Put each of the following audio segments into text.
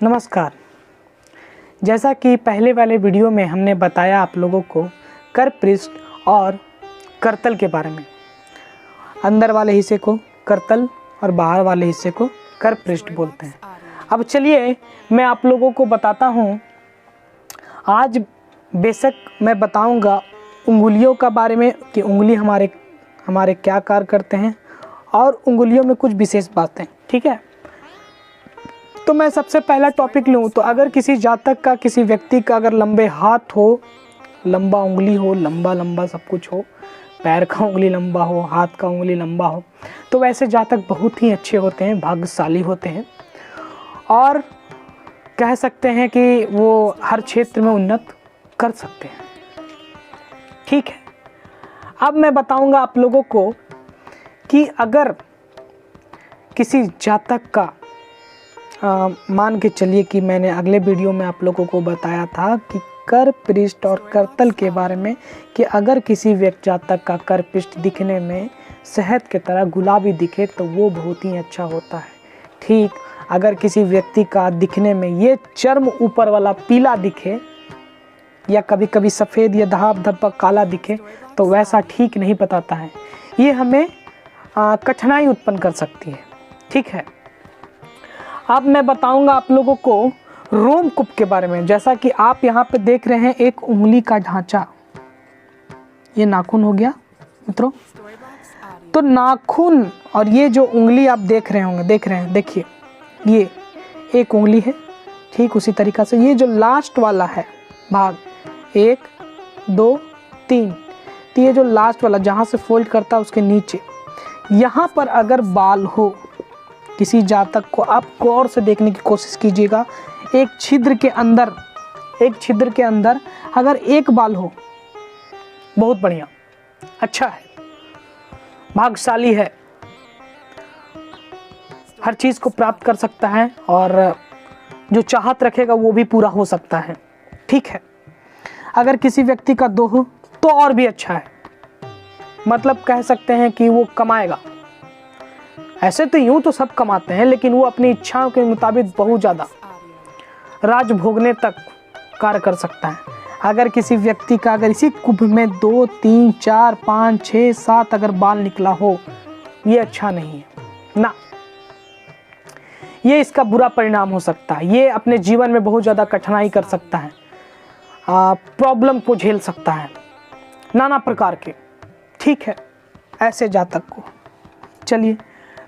नमस्कार। जैसा कि पहले वाले वीडियो में हमने बताया आप लोगों को कर पृष्ठ और करतल के बारे में। अंदर वाले हिस्से को करतल और बाहर वाले हिस्से को कर पृष्ठ बोलते हैं। अब चलिए मैं आप लोगों को बताता हूँ। आज बेशक मैं बताऊँगा उंगलियों का बारे में कि उंगली हमारे क्या कार्य करते हैं और उंगलियों में कुछ विशेष बातें। ठीक है, तो मैं सबसे पहला टॉपिक लूँ तो अगर किसी जातक का, किसी व्यक्ति का अगर लंबे हाथ हो, लंबा उंगली हो, लंबा सब कुछ हो, पैर का उंगली लंबा हो, हाथ का उंगली लंबा हो, तो वैसे जातक बहुत ही अच्छे होते हैं, भाग्यशाली होते हैं और कह सकते हैं कि वो हर क्षेत्र में उन्नत कर सकते हैं। ठीक है, अब मैं बताऊंगा आप लोगों को कि अगर किसी जातक का मान के चलिए कि मैंने अगले वीडियो में आप लोगों को बताया था कि कर पृष्ठ और करतल के बारे में कि अगर किसी व्यक्ति जातक का कर पृष्ठ दिखने में शहद की तरह गुलाबी दिखे तो वो बहुत ही अच्छा होता है। ठीक, अगर किसी व्यक्ति का दिखने में ये चर्म ऊपर वाला पीला दिखे या कभी कभी सफ़ेद या धब्बा धब्बा काला दिखे तो वैसा ठीक नहीं बताता है। ये हमें कठिनाई उत्पन्न कर सकती है। ठीक है, अब मैं बताऊंगा आप लोगों को रोमकूप के बारे में। जैसा कि आप यहाँ पे देख रहे हैं एक उंगली का ढांचा, ये नाखून हो गया मित्रों। तो नाखून और ये जो उंगली आप देख रहे होंगे, देखिए ये एक उंगली है। ठीक उसी तरीक़ा से ये जो लास्ट वाला है भाग 1 2 3, तो ये जो लास्ट वाला जहाँ से फोल्ड करता है उसके नीचे यहाँ पर अगर बाल हो किसी जातक को, आप गौर से देखने की कोशिश कीजिएगा। एक छिद्र के अंदर अगर एक बाल हो, बहुत बढ़िया, अच्छा है, भाग्यशाली है, हर चीज़ को प्राप्त कर सकता है और जो चाहत रखेगा वो भी पूरा हो सकता है। ठीक है, अगर किसी व्यक्ति का 2 हो तो और भी अच्छा है, मतलब कह सकते हैं कि वो कमाएगा। ऐसे तो यूं तो सब कमाते हैं लेकिन वो अपनी इच्छाओं के मुताबिक बहुत ज़्यादा राज भोगने तक कार्य कर सकता है। अगर किसी व्यक्ति का अगर इसी कुंभ में 2 3 4 5 6 7 अगर बाल निकला हो, ये अच्छा नहीं है ना, ये इसका बुरा परिणाम हो सकता है। ये अपने जीवन में बहुत ज़्यादा कठिनाई कर सकता है, प्रॉब्लम को झेल सकता है, नाना प्रकार के। ठीक है, ऐसे जातक को। चलिए,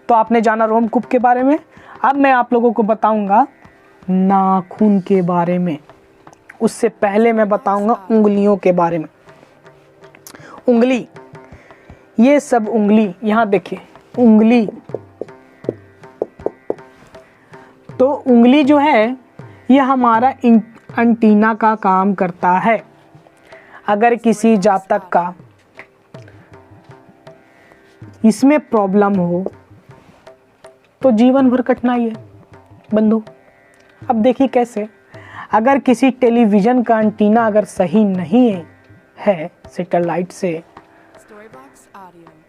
तो आपने जाना रोमकूप के बारे में। अब मैं आप लोगों को बताऊंगा नाखून के बारे में। उससे पहले मैं बताऊंगा उंगलियों के बारे में। उंगली, ये सब उंगली, यहाँ देखिए उंगली, तो उंगली जो है ये हमारा एंटीना का काम करता है। अगर किसी जातक का इसमें प्रॉब्लम हो तो जीवन भर कठिनाई है बंधु। अब देखिए कैसे, अगर किसी टेलीविज़न का एंटीना अगर सही नहीं है सैटेलाइट से,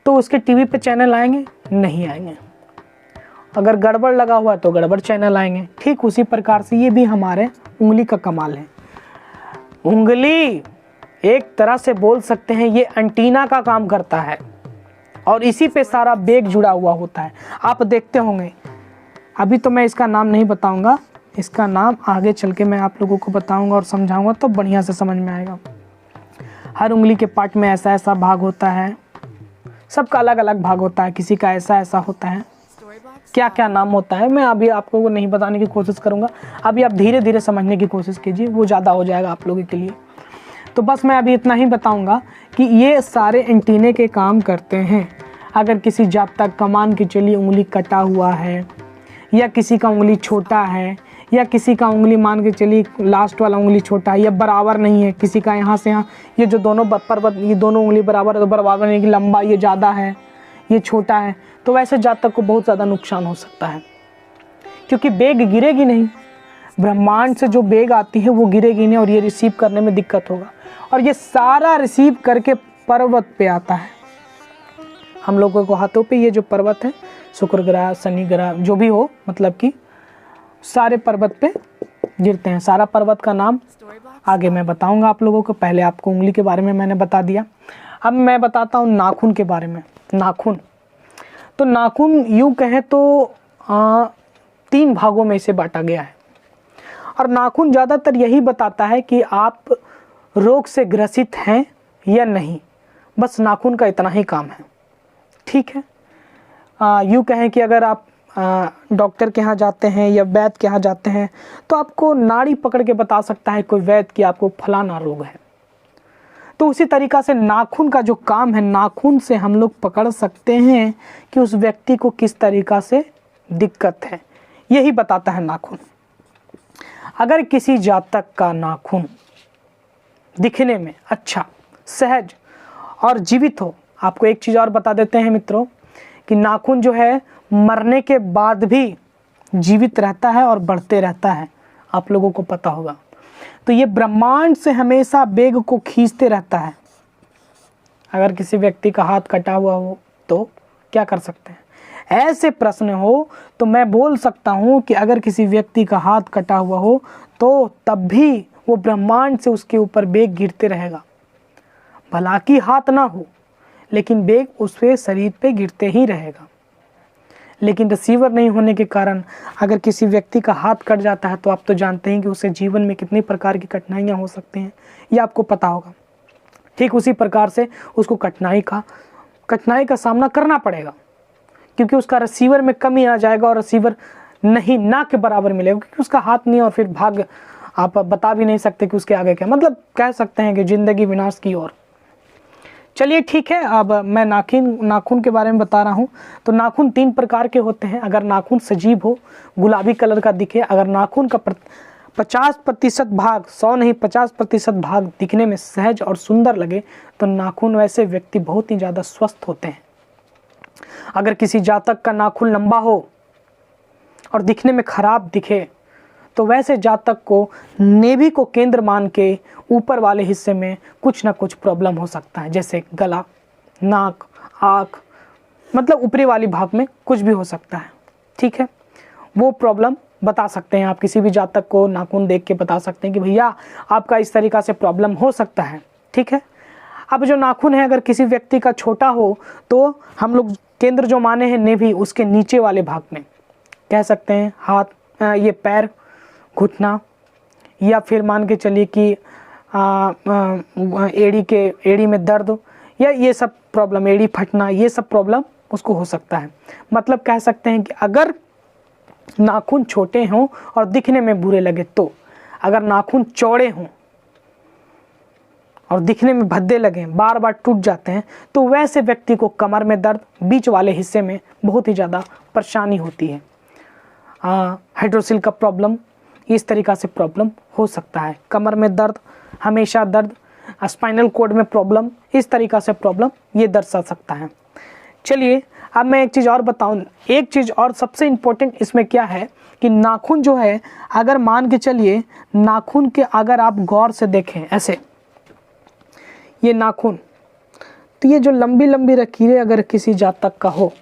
तो उसके टीवी पे चैनल आएंगे? नहीं आएंगे। अगर गड़बड़ लगा हुआ है तो गड़बड़ चैनल आएंगे। ठीक उसी प्रकार से ये भी हमारे उंगली का कमाल है। उंगली एक तरह से बोल सकते हैं ये एंटीना का काम करता है और इसी पे सारा वेग जुड़ा हुआ होता है। आप देखते होंगे, अभी तो मैं इसका नाम नहीं बताऊंगा, इसका नाम आगे चल के मैं आप लोगों को बताऊंगा और समझाऊंगा तो बढ़िया से समझ में आएगा। हर उंगली के पार्ट में ऐसा ऐसा भाग होता है, सबका अलग अलग भाग होता है, किसी का ऐसा ऐसा होता है, क्या क्या नाम होता है मैं अभी आप लोगों को नहीं बताने की कोशिश करूँगा। अभी आप धीरे धीरे समझने की कोशिश कीजिए, वो ज़्यादा हो जाएगा आप लोगों के लिए। तो बस मैं अभी इतना ही बताऊंगा कि ये सारे एंटीने के काम करते हैं। अगर किसी जातक का मान के चलिए उंगली कटा हुआ है या किसी का उंगली छोटा है या किसी का उंगली मान के चलिए लास्ट वाला उंगली छोटा है या बराबर नहीं है, किसी का यहाँ से यहाँ ये जो दोनों पर्वत ये दोनों उंगली बराबर है तो बराबर नहीं कि लंबा ये ज़्यादा है ये छोटा है, तो वैसे जातक को बहुत ज़्यादा नुकसान हो सकता है क्योंकि वेग गिरेगी नहीं। ब्रह्मांड से जो वेग आती है वो गिरेगी नहीं और ये रिसीव करने में दिक्कत होगा और ये सारा रिसीव करके पर्वत पे आता है। हम लोगों को हाथों पे ये जो पर्वत है शुक्र ग्रह शनि ग्रह जो भी हो, मतलब कि सारे पर्वत पे गिरते हैं। सारा पर्वत का नाम आगे मैं बताऊंगा आप लोगों को, पहले आपको उंगली के बारे में मैंने बता दिया। अब मैं बताता हूँ नाखून के बारे में। नाखून, तो नाखून यूँ कहें तो 3 भागों में इसे बांटा गया है, और नाखून ज़्यादातर यही बताता है कि आप रोग से ग्रसित हैं या नहीं, बस नाखून का इतना ही काम है, ठीक है। यूँ कहें कि अगर आप डॉक्टर के यहाँ जाते हैं या वैद्य के यहाँ जाते हैं तो आपको नाड़ी पकड़ के बता सकता है कोई वैद्य कि आपको फलाना रोग है। तो उसी तरीक़ा से नाखून का जो काम है, नाखून से हम लोग पकड़ सकते हैं कि उस व्यक्ति को किस तरीक़ा से दिक्कत है, यही बताता है नाखून। अगर किसी जातक का नाखून दिखने में अच्छा, सहज और जीवित हो, आपको एक चीज़ और बता देते हैं मित्रों कि नाखून जो है मरने के बाद भी जीवित रहता है और बढ़ते रहता है, आप लोगों को पता होगा। तो ये ब्रह्मांड से हमेशा वेग को खींचते रहता है। अगर किसी व्यक्ति का हाथ कटा हुआ हो तो क्या कर सकते हैं? ऐसे प्रश्न हो तो मैं बोल सकता हूँ कि अगर किसी व्यक्ति का हाथ कटा हुआ हो तो तब भी वो ब्रह्मांड से उसके ऊपर वेग गिरते रहेगा। भला कि हाथ ना हो, लेकिन वेग उसके शरीर पे गिरते ही रहेगा। लेकिन रिसीवर नहीं होने के कारण अगर किसी व्यक्ति का हाथ कट जाता है तो आप तो जानते हैं कि उसे जीवन में कितनी प्रकार की कठिनाइयाँ हो सकती हैं, ये आपको पता होगा। ठीक उसी प्रकार से उसको कठिनाई का सामना करना पड़ेगा, क्योंकि उसका रिसीवर में कमी आ जाएगा और रिसीवर नहीं ना के बराबर मिलेगा, क्योंकि उसका हाथ नहीं और फिर भाग आप बता भी नहीं सकते कि उसके आगे क्या, मतलब कह सकते हैं कि ज़िंदगी विनाश की ओर। चलिए ठीक है, अब मैं नाखून के बारे में बता रहा हूँ। तो नाखून 3 प्रकार के होते हैं। अगर नाखून सजीव हो, गुलाबी कलर का दिखे, अगर नाखून का 50% भाग, 100 नहीं 50% भाग दिखने में सहज और सुंदर लगे तो नाखून वैसे व्यक्ति बहुत ही ज़्यादा स्वस्थ होते हैं। अगर किसी जातक का नाखून लंबा हो और दिखने में खराब दिखे तो वैसे जातक को नेभी को केंद्र मान के ऊपर वाले हिस्से में कुछ ना कुछ प्रॉब्लम हो सकता है, जैसे गला, नाक, आँख, मतलब ऊपरी वाली भाग में कुछ भी हो सकता है, ठीक है। वो प्रॉब्लम बता सकते हैं आप, किसी भी जातक को नाखून देख के बता सकते हैं कि भैया आपका इस तरीक़ा से प्रॉब्लम हो सकता है, ठीक है। अब जो नाखून है अगर किसी व्यक्ति का छोटा हो तो हम लोग केंद्र जो माने हैं नेभी, उसके नीचे वाले भाग में कह सकते हैं हाथ, ये पैर, घुटना, या फिर मान के चलिए कि एड़ी में दर्द, या ये सब प्रॉब्लम, एड़ी फटना, ये सब प्रॉब्लम उसको हो सकता है। मतलब कह सकते हैं कि अगर नाखून छोटे हों और दिखने में बुरे लगे तो, अगर नाखून चौड़े हों और दिखने में भद्दे लगें, बार बार टूट जाते हैं, तो वैसे व्यक्ति को कमर में दर्द, बीच वाले हिस्से में बहुत ही ज़्यादा परेशानी होती है। हाइड्रोसिल का प्रॉब्लम, इस तरीक़ा से प्रॉब्लम हो सकता है। कमर में दर्द, हमेशा दर्द, स्पाइनल कोड में प्रॉब्लम, इस तरीक़ा से प्रॉब्लम ये दर्शा सकता है। चलिए अब मैं एक चीज़ और बताऊं, एक चीज़ और सबसे इम्पोर्टेंट इसमें क्या है कि नाखून जो है, अगर मान के चलिए नाखून के अगर आप गौर से देखें ऐसे, ये नाखून, तो ये जो लंबी लंबी लकीरें अगर किसी जातक का हो,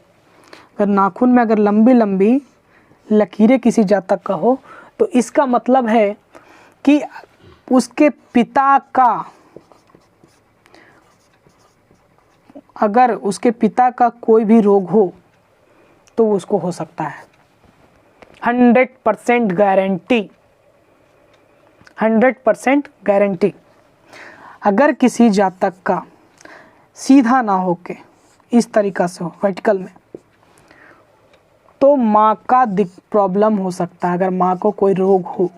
अगर नाखून में अगर लंबी लंबी लकीरें किसी जातक का हो तो इसका मतलब है कि उसके पिता का, अगर उसके पिता का कोई भी रोग हो तो उसको हो सकता है। 100% गारंटी, 100% गारंटी। अगर किसी जातक का सीधा ना होके इस तरीक़ा से हो, वर्टिकल में, तो माँ का प्रॉब्लम हो सकता है। अगर माँ को कोई रोग हो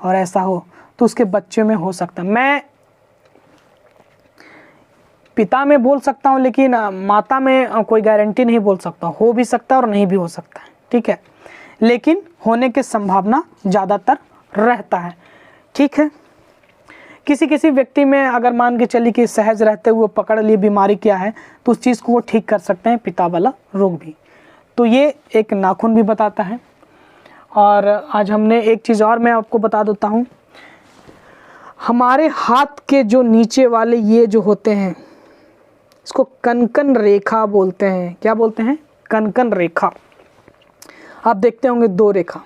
और ऐसा हो तो उसके बच्चे में हो सकता है। मैं पिता में बोल सकता हूँ लेकिन माता में कोई गारंटी नहीं बोल सकता, हो भी सकता है और नहीं भी हो सकता है, ठीक है, लेकिन होने की संभावना ज़्यादातर रहता है, ठीक है। किसी किसी व्यक्ति में अगर मान के चलिए कि सहज रहते हुए पकड़ लिए बीमारी क्या है तो उस चीज़ को वो ठीक कर सकते हैं, पिता वाला रोग भी। तो ये एक नाखून भी बताता है। और आज हमने एक चीज़ और मैं आपको बता देता हूँ, हमारे हाथ के जो नीचे वाले ये जो होते हैं इसको कनकन रेखा बोलते हैं। क्या बोलते हैं? कनकन रेखा। आप देखते होंगे 2 रेखा।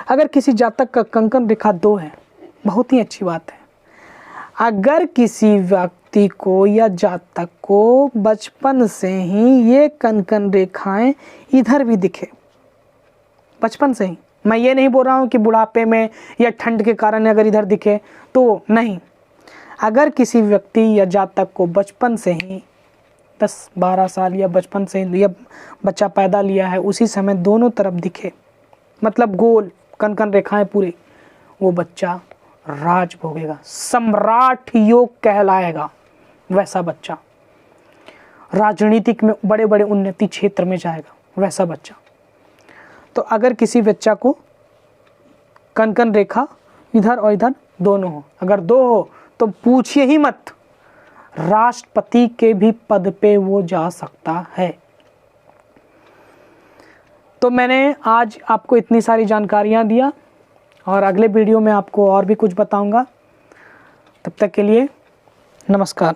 अगर किसी जातक का कंकण रेखा 2 है, बहुत ही अच्छी बात है। अगर किसी व्यक्ति को या जातक को बचपन से ही ये कंकण रेखाएं इधर भी दिखे, बचपन से ही, मैं ये नहीं बोल रहा हूँ कि बुढ़ापे में या ठंड के कारण अगर इधर दिखे तो नहीं, अगर किसी व्यक्ति या जातक को बचपन से ही 10-12 साल या बचपन से या बच्चा पैदा लिया है उसी समय दोनों तरफ दिखे, मतलब गोल कंकण रेखाएं पूरे, वो बच्चा राज भोगेगा, सम्राट योग कहलाएगा। वैसा बच्चा राजनीतिक में बड़े बड़े उन्नति क्षेत्र में जाएगा, वैसा बच्चा। तो अगर किसी बच्चा को कंकण रेखा इधर और इधर दोनों हो, अगर 2 हो तो पूछिए ही मत, राष्ट्रपति के भी पद पे वो जा सकता है। तो मैंने आज आपको इतनी सारी जानकारियां दिया और अगले वीडियो में आपको और भी कुछ बताऊंगा। तब तक के लिए नमस्कार।